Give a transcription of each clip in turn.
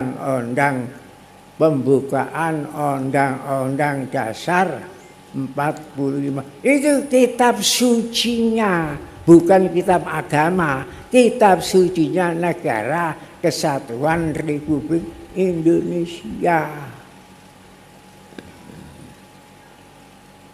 Undang Pembukaan Undang-Undang Dasar 45 itu kitab sucinya, bukan kitab agama, kitab sucinya Negara Kesatuan Republik Indonesia.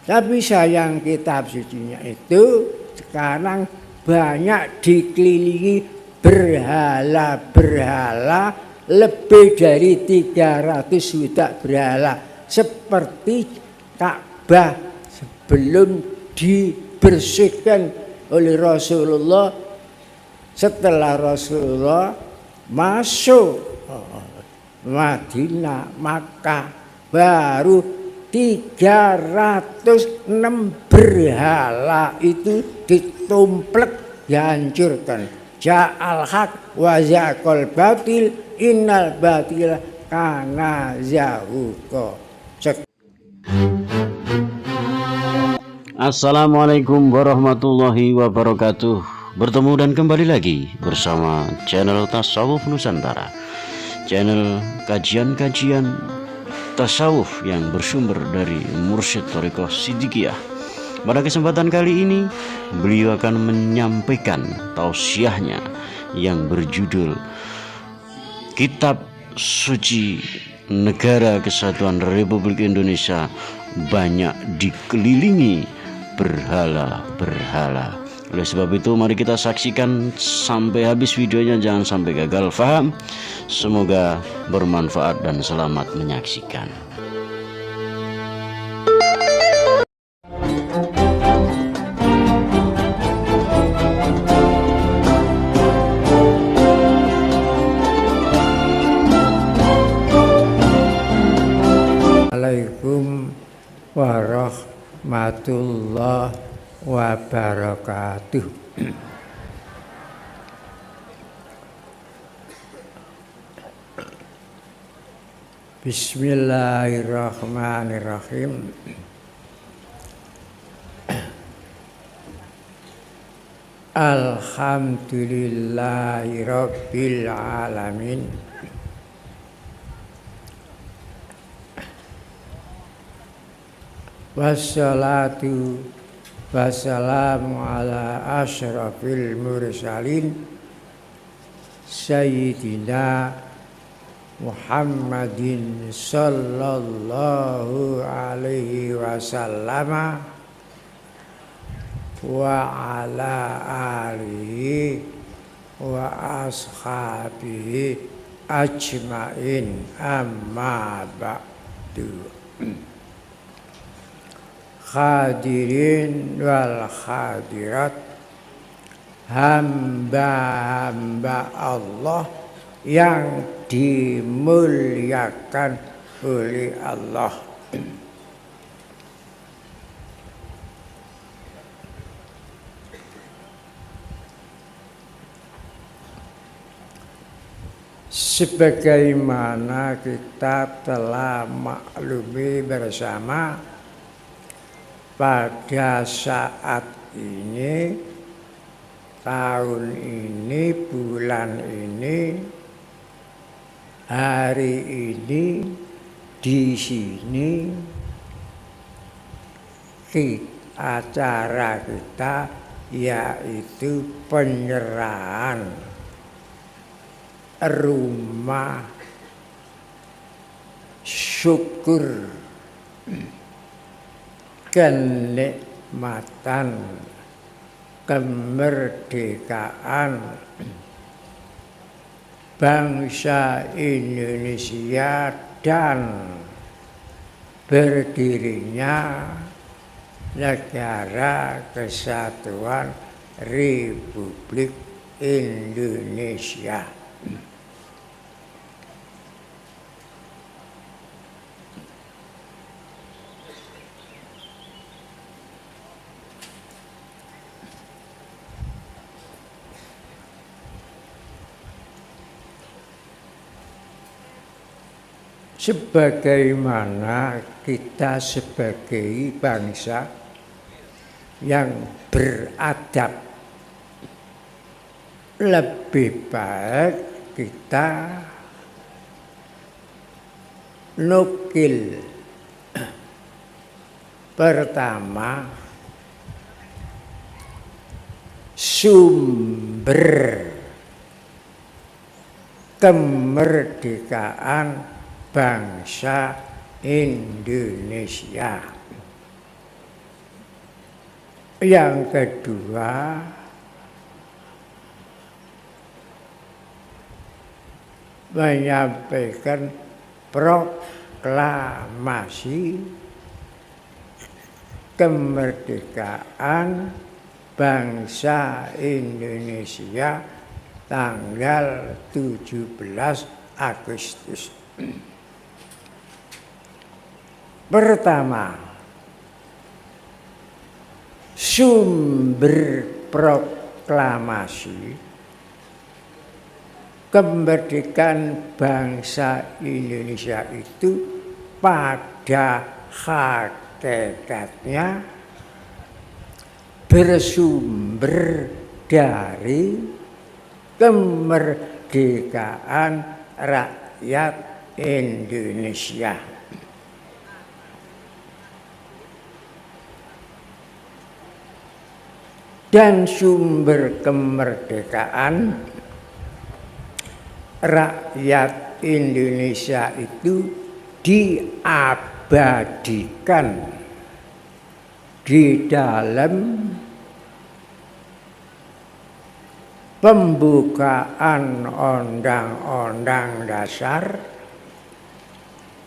Tapi sayang kitab sucinya itu sekarang banyak dikelilingi berhala-berhala, lebih dari 300 juta berhala, seperti Ka'bah sebelum dibersihkan oleh Rasulullah. Setelah Rasulullah masuk Madinah, Makkah, baru 306 berhala itu ditumplek, dihancurkan. Ja'al haq wa zaqal batil innal batila kana zahuqa. Assalamualaikum warahmatullahi wabarakatuh. Bertemu dan kembali lagi bersama channel Tasawuf Nusantara, channel kajian-kajian tasawuf yang bersumber dari Mursyid Thariqah Siddiqiyah. Pada kesempatan kali ini beliau akan menyampaikan tausiahnya yang berjudul Kitab Suci Negara Kesatuan Republik Indonesia banyak dikelilingi berhala-berhala. Oleh sebab itu mari kita saksikan sampai habis videonya, jangan sampai gagal paham. Semoga bermanfaat dan selamat menyaksikan. Assalamualaikum warahmatullahi wabarakatuh. Bismillahirrahmanirrahim. Alhamdulillahirabbil alamin. Wassalatu wassalamu ala asyrafil mursalin Sayyidina Muhammadin sallallahu alaihi wasallam wa ala alihi wa ashabihi ajmain, amma ba'du. Hadirin wal hadirat, hamba-hamba Allah yang dimuliakan oleh Allah. Sebagaimana kita telah maklumi bersama, pada saat ini, tahun ini, bulan ini, hari ini, di sini, acara kita yaitu penyerahan rumah syukur kenikmatan kemerdekaan bangsa Indonesia dan berdirinya Negara Kesatuan Republik Indonesia. Sebagaimana kita sebagai bangsa yang beradab, lebih baik kita nukil. Pertama, sumber kemerdekaan bangsa Indonesia. Yang kedua, menyampaikan proklamasi kemerdekaan bangsa Indonesia tanggal 17 Agustus. Pertama, sumber proklamasi kemerdekaan bangsa Indonesia itu pada hakikatnya bersumber dari kemerdekaan rakyat Indonesia. Dan sumber kemerdekaan rakyat Indonesia itu diabadikan di dalam pembukaan Undang-Undang Dasar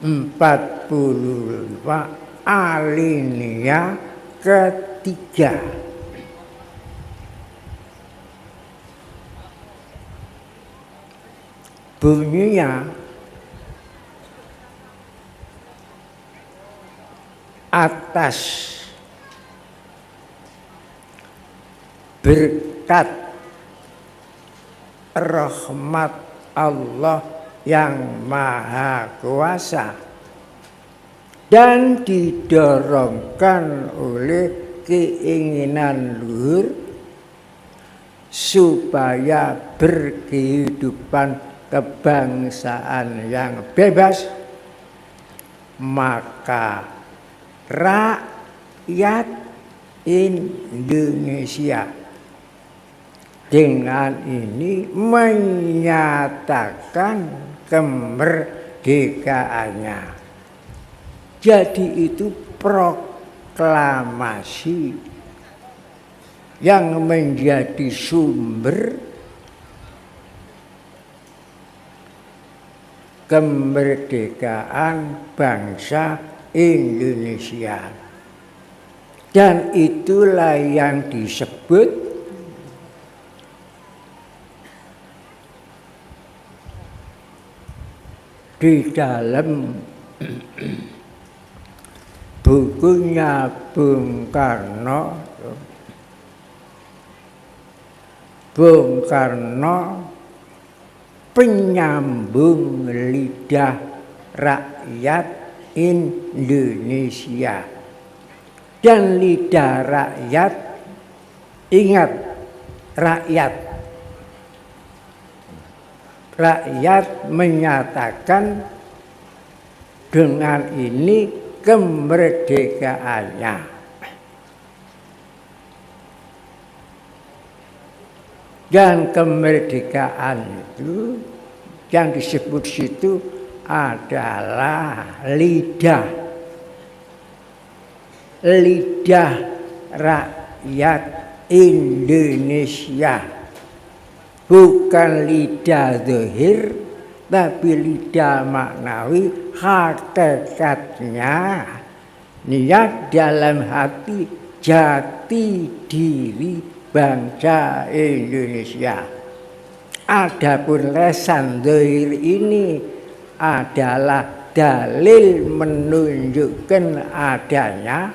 45 alinea ketiga. Bunyinya, atas berkat rahmat Allah yang Maha Kuasa dan didorongkan oleh keinginan luhur supaya berkehidupan kebangsaan yang bebas, maka rakyat Indonesia dengan ini menyatakan kemerdekaannya. Jadi itu proklamasi yang menjadi sumber kemerdekaan bangsa Indonesia. Dan itulah yang disebut di dalam bukunya Bung Karno, penyambung lidah rakyat Indonesia. Dan lidah rakyat, ingat, rakyat menyatakan dengan ini kemerdekaannya. Dan kemerdekaan itu yang disebut situ adalah lidah rakyat Indonesia, bukan lidah zahir tapi lidah maknawi. Hakikatnya niat dalam hati jati diri bangsa Indonesia. Adapun lesan zahir ini adalah dalil menunjukkan adanya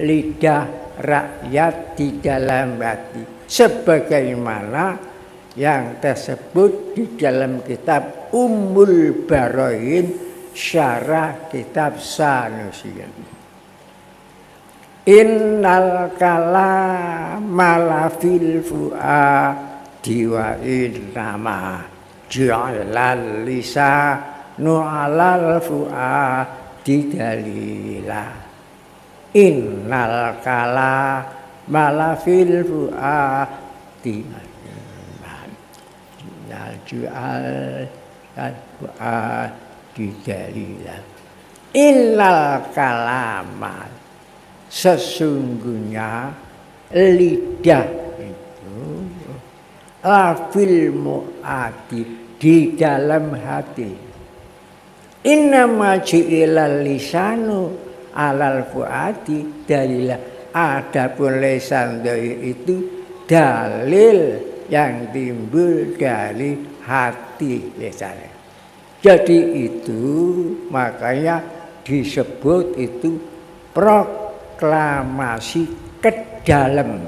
lidah rakyat di dalam hati, sebagaimana yang tersebut di dalam kitab Ummul Baroin syarah kitab Sanusi. Innal kalama lafil fuadi wa innama Ja'alal lisanu 'alal fuadi dalila. Innal kalama fil fuadi ja'alal fuadi dalila. Innal kalama, sesungguhnya lidah itu lafil mu'adi, di dalam hati. Innama ji'ilal lisanu 'alal fuadi dalilah. Adapun lisan itu dalil yang timbul dari hati lisan. Jadi itu makanya disebut itu proklamasi ke dalam,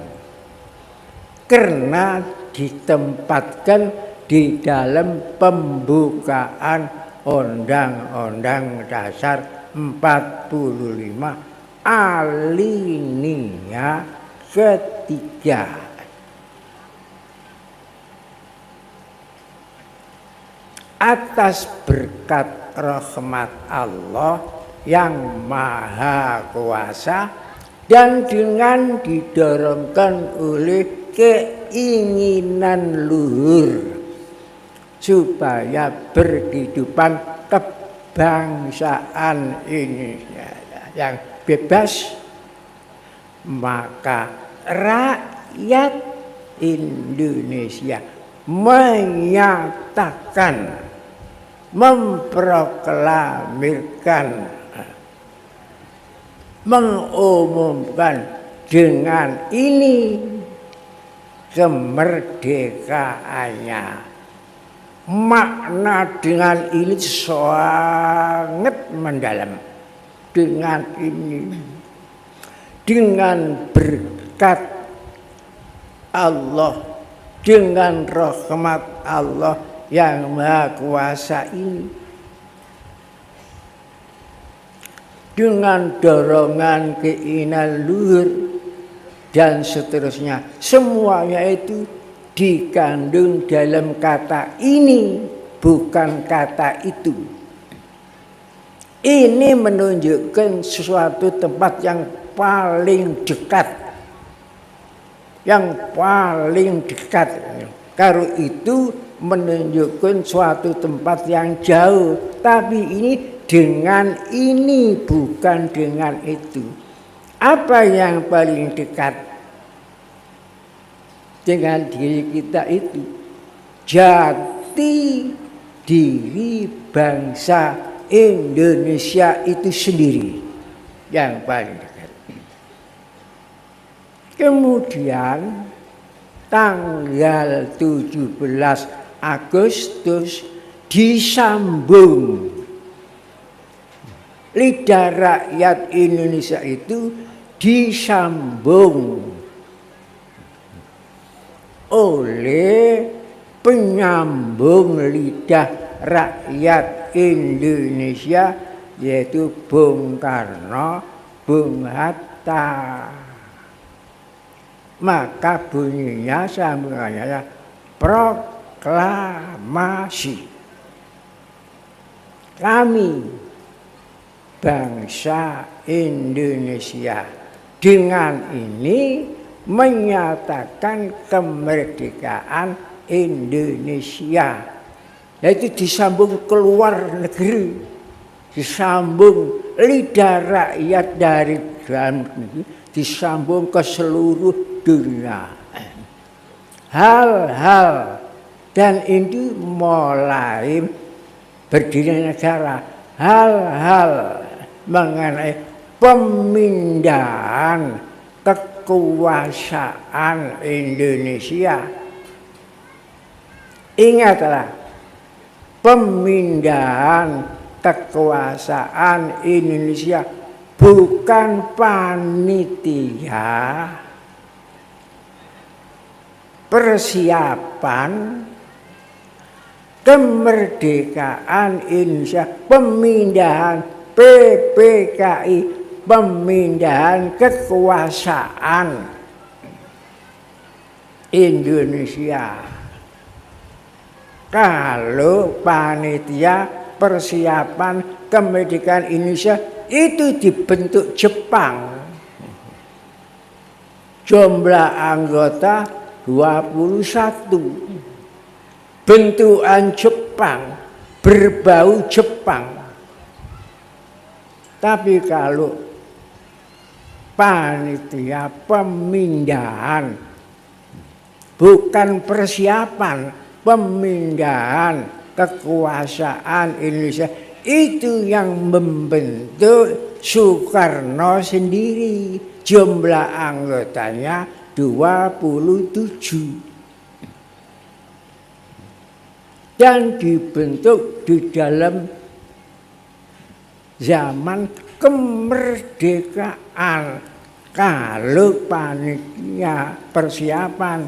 karena ditempatkan di dalam pembukaan Undang-Undang Dasar 45 alinea ketiga. Atas berkat rahmat Allah yang Maha Kuasa dan dengan didorongkan oleh keinginan luhur supaya berkehidupan kebangsaan ini yang bebas, maka rakyat Indonesia menyatakan, memproklamirkan, mengumumkan dengan ini kemerdekaannya. Makna dengan ini sangat mendalam. Dengan ini, dengan berkat Allah, dengan rahmat Allah yang Maha Kuasa ini, dengan dorongan keinginan luhur dan seterusnya, semuanya itu dikandung dalam kata ini, bukan kata itu. Ini menunjukkan sesuatu tempat yang paling dekat, yang paling dekat. Kalau itu menunjukkan suatu tempat yang jauh, tapi ini dengan ini, bukan dengan itu. Apa yang paling dekat dengan diri kita itu? Jati diri bangsa Indonesia itu sendiri yang paling dekat. Kemudian tanggal 17 Agustus disambung. Lidah rakyat Indonesia itu disambung oleh penyambung lidah rakyat Indonesia, yaitu Bung Karno, Bung Hatta. Maka bunyinya sambungannya proklamasi. Kami bangsa Indonesia dengan ini menyatakan kemerdekaan Indonesia. Yaitu disambung keluar negeri, disambung lidah rakyat dari dalam negeri, disambung ke seluruh dunia. Hal-hal dan itu mulai berdiri negara, hal-hal mengenai pemindahan kekuasaan Indonesia. Ingatlah, pemindahan kekuasaan Indonesia bukan panitia persiapan kemerdekaan Indonesia, pemindahan PPKI, pemindahan kekuasaan Indonesia. kalau panitia persiapan kemerdekaan Indonesia itu dibentuk Jepang. Jumlah anggota 21. Bentukan Jepang, berbau Jepang. Tapi kalau panitia pemindahan, bukan persiapan, pemindahan kekuasaan Indonesia, itu yang membentuk Soekarno sendiri. Jumlah anggotanya 27. Dan dibentuk di dalam zaman kemerdekaan. Kalau panitia persiapan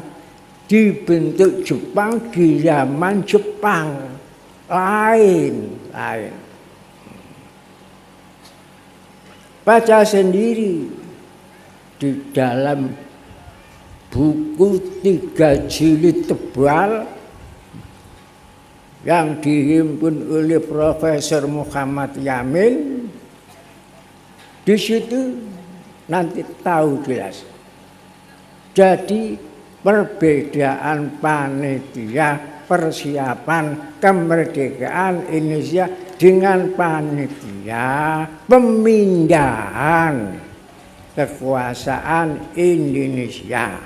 dibentuk Jepang di zaman Jepang, lain. Baca sendiri di dalam buku 3 jilid tebal yang dihimpun oleh Profesor Muhammad Yamin. Di situ nanti tahu jelas. Jadi perbedaan panitia persiapan kemerdekaan Indonesia dengan panitia pemindahan kekuasaan Indonesia.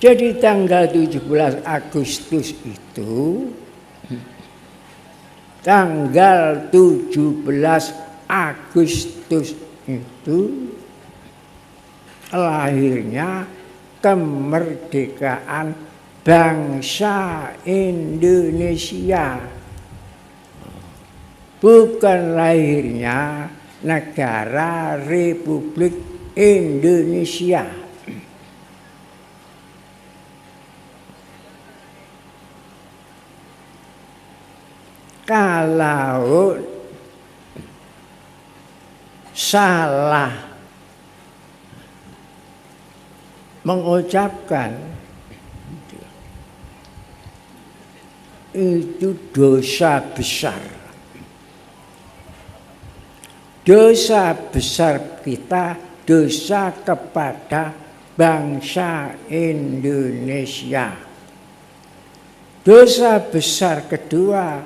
Jadi tanggal 17 Agustus itu, tanggal 17 Agustus itu lahirnya kemerdekaan bangsa Indonesia. Bukan lahirnya negara Republik Indonesia. Kalau salah mengucapkan itu dosa besar. Dosa besar kita, dosa kepada bangsa Indonesia. Dosa besar kedua,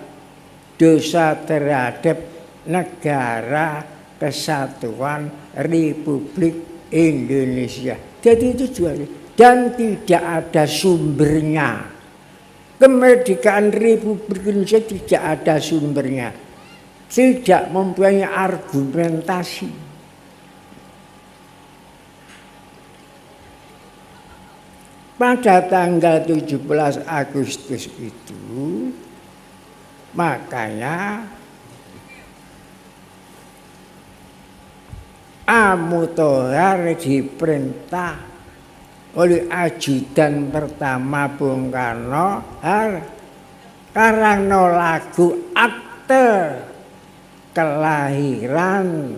dosa terhadap negara kesatuan Republik Indonesia. Jadi itu juga, dan tidak ada sumbernya. Kemerdekaan Republik Indonesia tidak ada sumbernya. Tidak mempunyai argumentasi. Pada tanggal 17 Agustus itu, makanya Amutohar diperintah oleh ajudan pertama Bung Karno karena lagu akte kelahiran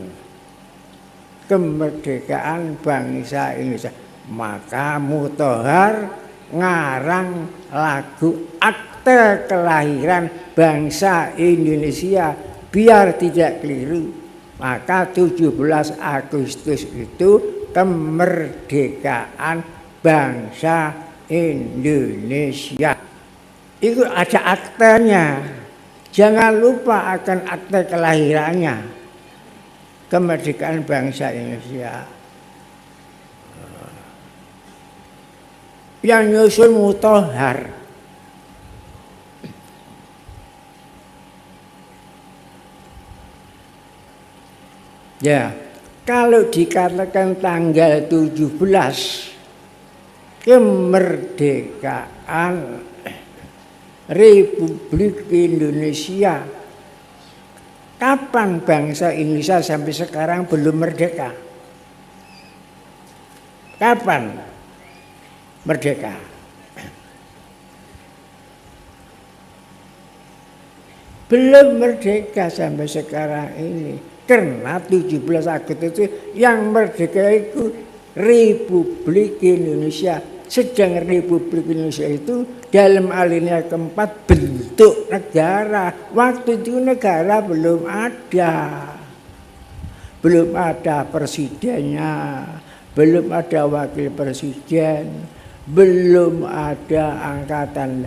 kemerdekaan bangsa Indonesia. Maka Mutohar ngarang lagu akte kelahiran bangsa Indonesia biar tidak keliru. Maka 17 Agustus itu kemerdekaan bangsa Indonesia. Itu ada aktenya. Jangan lupa akan akte kelahirannya. Kemerdekaan bangsa Indonesia. Yang nyusun Mutohar. Ya, kalau dikatakan tanggal 17 kemerdekaan Republik Indonesia, kapan bangsa Indonesia sampai sekarang belum merdeka? Kapan merdeka? Belum merdeka sampai sekarang ini. Karena 17 Agustus itu yang merdeka itu Republik Indonesia, sedang Republik Indonesia itu dalam alinea keempat bentuk negara. Waktu itu negara belum ada presidennya, belum ada wakil presiden, belum ada angkatan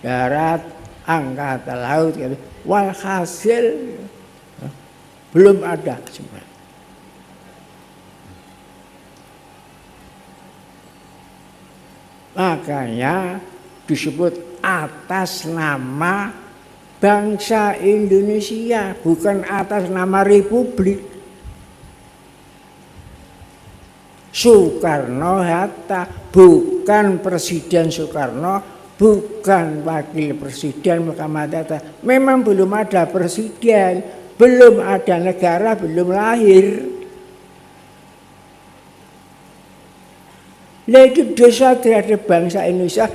darat, angkatan laut, walhasil belum ada sebenarnya. Makanya disebut atas nama bangsa Indonesia, bukan atas nama Republik. Soekarno-Hatta, bukan Presiden Soekarno, bukan Wakil Presiden Muhammad-Hatta. Memang belum ada presiden, belum ada negara, belum lahir. Nah itu dosa terhadap bangsa Indonesia.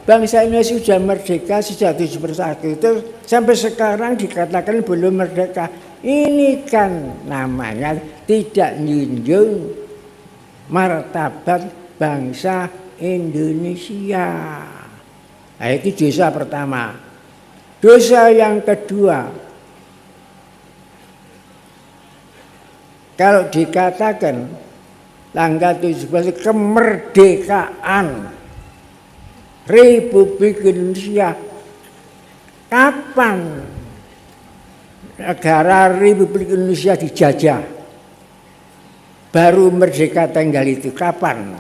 Bangsa Indonesia sudah merdeka sejak 17 Agustus sampai sekarang dikatakan belum merdeka. Ini kan namanya tidak menjunjung martabat bangsa Indonesia. Nah itu dosa pertama. Dosa yang kedua, kalau dikatakan tanggal 17 kemerdekaan Republik Indonesia, kapan negara Republik Indonesia dijajah? Baru merdeka tanggal itu, kapan?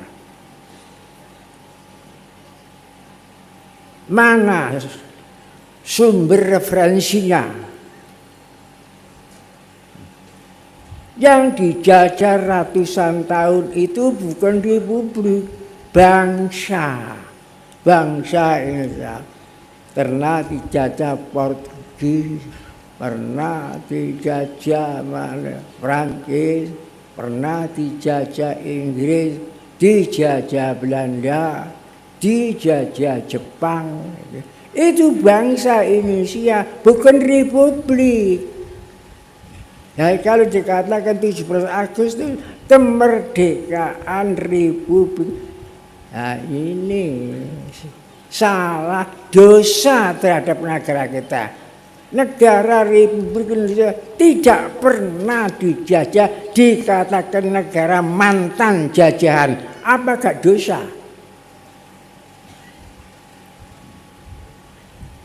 Mana sumber referensinya? Yang dijajah ratusan tahun itu bukan republik, bangsa Indonesia. Pernah dijajah Portugis, pernah dijajah Prancis, pernah dijajah Inggris, dijajah Belanda, dijajah Jepang. Itu bangsa Indonesia, bukan republik. Nah, kalau dikatakan 17 Agustus kemerdekaan Republik, nah ini salah, dosa terhadap negara kita. Negara Republik Indonesia tidak pernah dijajah, dikatakan negara mantan jajahan. Apakah dosa?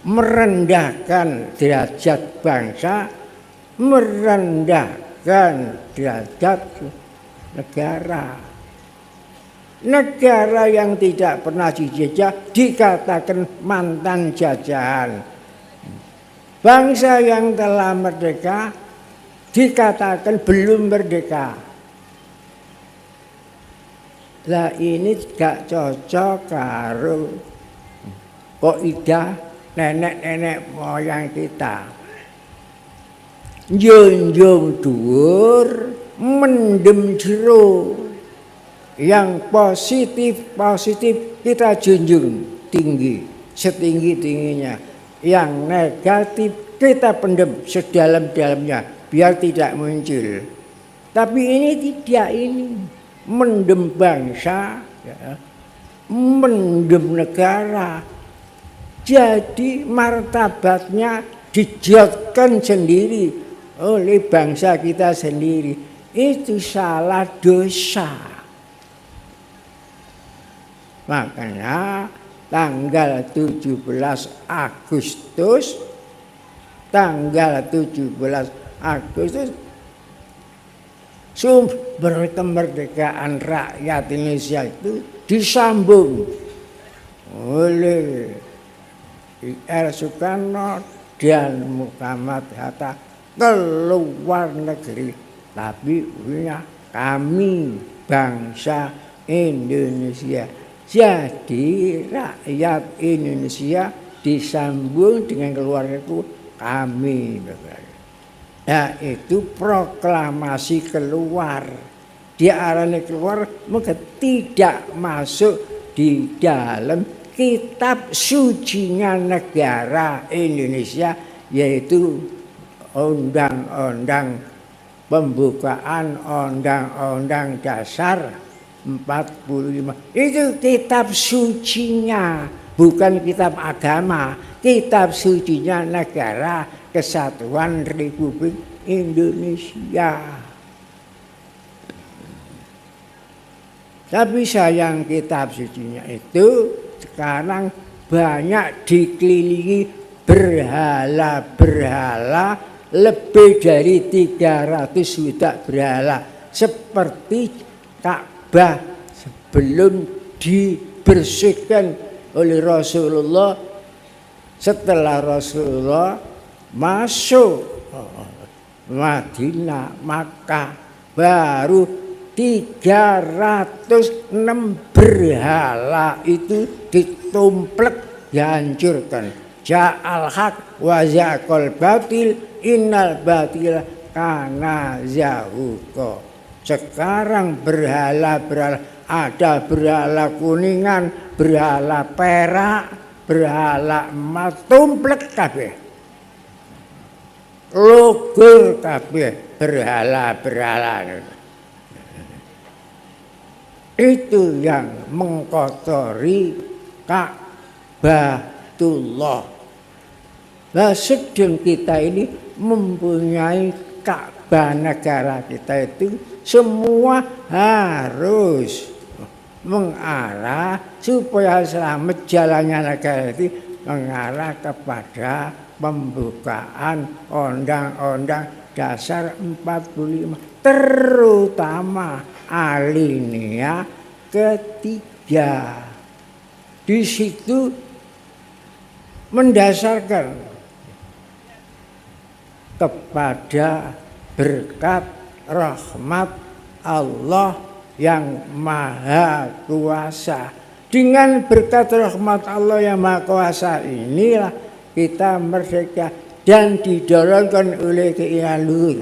Merendahkan derajat bangsa, merendahkan derajat negara. Negara yang tidak pernah dijajah dikatakan mantan jajahan. Bangsa yang telah merdeka dikatakan belum merdeka. Lah ini gak cocok karo kaidah nenek-nenek moyang kita. Junjung dhuwur, mendem jero. Yang positif kita junjung tinggi, setinggi-tingginya. Yang negatif kita pendem sedalam-dalamnya biar tidak muncul. Tapi ini tidak, ini mendem bangsa, ya, mendem negara. Jadi martabatnya dijatuhkan sendiri oleh bangsa kita sendiri. Itu salah, dosa. Makanya tanggal 17 Agustus sumber kemerdekaan rakyat Indonesia itu disambung oleh R. Soekarno dan Muhammad Hatta ke luar negeri. Tapi kami bangsa Indonesia. Jadi rakyat Indonesia disambung dengan keluargaku kami. Nah itu proklamasi keluar. Diarani keluar maka tidak masuk di dalam kitab sucinya negara Indonesia, yaitu Undang-Undang Pembukaan Undang-Undang Dasar 45. Itu kitab sucinya, bukan kitab agama. Kitab sucinya Negara Kesatuan Republik Indonesia. Tapi sayang kitab sucinya itu sekarang banyak dikelilingi berhala-berhala, lebih dari 300 juta berhala, seperti Ka'bah sebelum dibersihkan oleh Rasulullah. Setelah Rasulullah masuk Madinah, Makkah, baru 306 berhala itu ditumplek, dihancurkan. Ja'al haq wa zaqal batil innal batila kana zahuqa. Sekarang berhala-berhala, ada berhala kuningan, berhala perak, berhala emas, tumplek kabeh. Lugur kabeh berhala-berhala. Itu yang mengkotori Ka'batullah. Nah, sedang kita ini mempunyai Ka'bah negara kita itu semua harus mengarah supaya selamat jalannya negara itu mengarah kepada pembukaan Undang-Undang Dasar 45, terutama alinea ketiga. Di situ mendasarkan kepada berkat rahmat Allah yang Maha Kuasa. Dengan berkat rahmat Allah yang Maha Kuasa inilah kita merdeka dan didorongkan oleh keinginan luhur.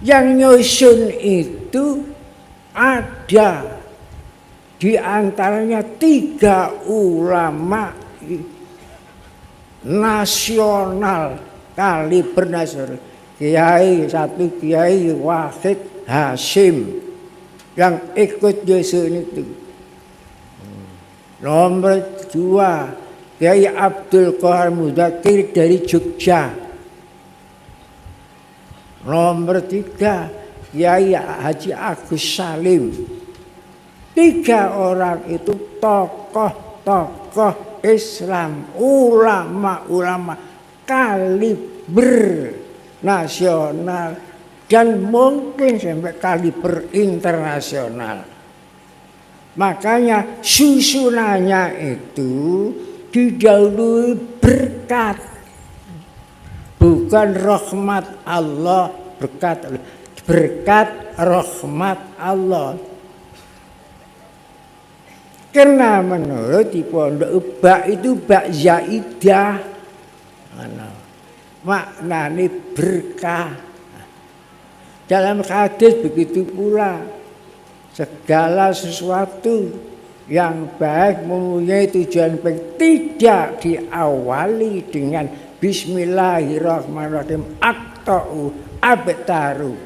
Yang nyusun itu ada di antaranya 3 ulama nasional kaliber nasional. Satu Kiai Wahid Hasyim yang ikut nyusun itu. Nomor 2 Kiai Abdul Qahar Mudakir dari Jogja. Nomor 3 Kiai Haji Agus Salim. 3 orang itu tokoh-tokoh Islam, ulama-ulama kaliber nasional dan mungkin sampai kaliber internasional. Makanya susunannya itu didahului berkat, bukan rahmat Allah, berkat rahmat Allah. Karena menurut di pondok bak itu bak zaidah, maknanya berkah. Dalam hadis begitu pula, segala sesuatu yang baik mempunyai tujuan baik tidak diawali dengan Bismillahirrahmanirrahim, aqta'u abtaru,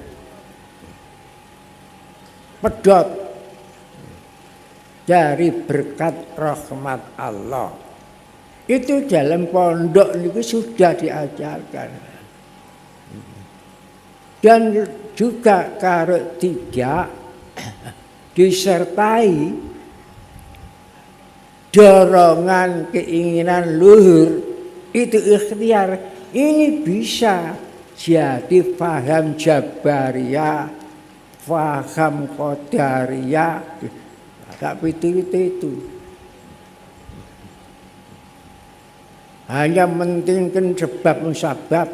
pedot dari berkat rahmat Allah. Itu dalam pondok itu sudah diajarkan. Dan juga karo 3 disertai dorongan keinginan luhur, itu ikhtiar. Ini bisa jadi faham Jabariyah, faham Qadariyah, tapi itu hanya mentingkan sebab musabab,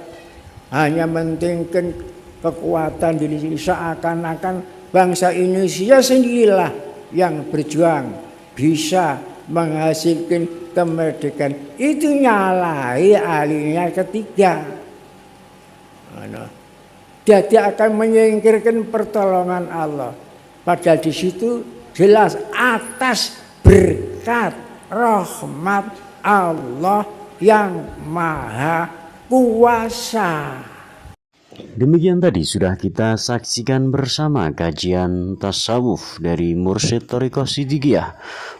hanya mentingkan kekuatan diri sendiri, seakan-akan bangsa Indonesia sendirilah yang berjuang bisa menghasilkan kemerdekaan. Itu nyalai alinea ketiga. Jadi akan menyingkirkan pertolongan Allah. Padahal di situ jelas atas berkat rahmat Allah yang Maha Kuasa. Demikian tadi sudah kita saksikan bersama kajian tasawuf dari Mursyid Thariqah Siddiqiyah.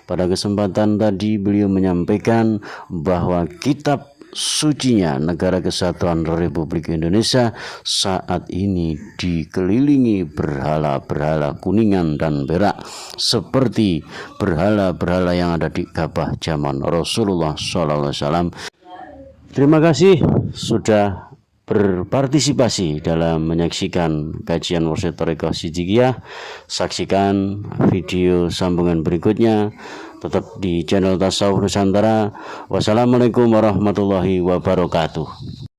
Pada kesempatan tadi beliau menyampaikan bahwa kitab sucinya Negara Kesatuan Republik Indonesia saat ini dikelilingi berhala-berhala kuningan dan perak seperti berhala-berhala yang ada di Ka'bah zaman Rasulullah SAW. Terima kasih sudah berpartisipasi dalam menyaksikan kajian Mursyid Thariqah Siddiqiyah. Saksikan video sambungan berikutnya tetap di channel Tasawuf Nusantara. Wassalamualaikum warahmatullahi wabarakatuh.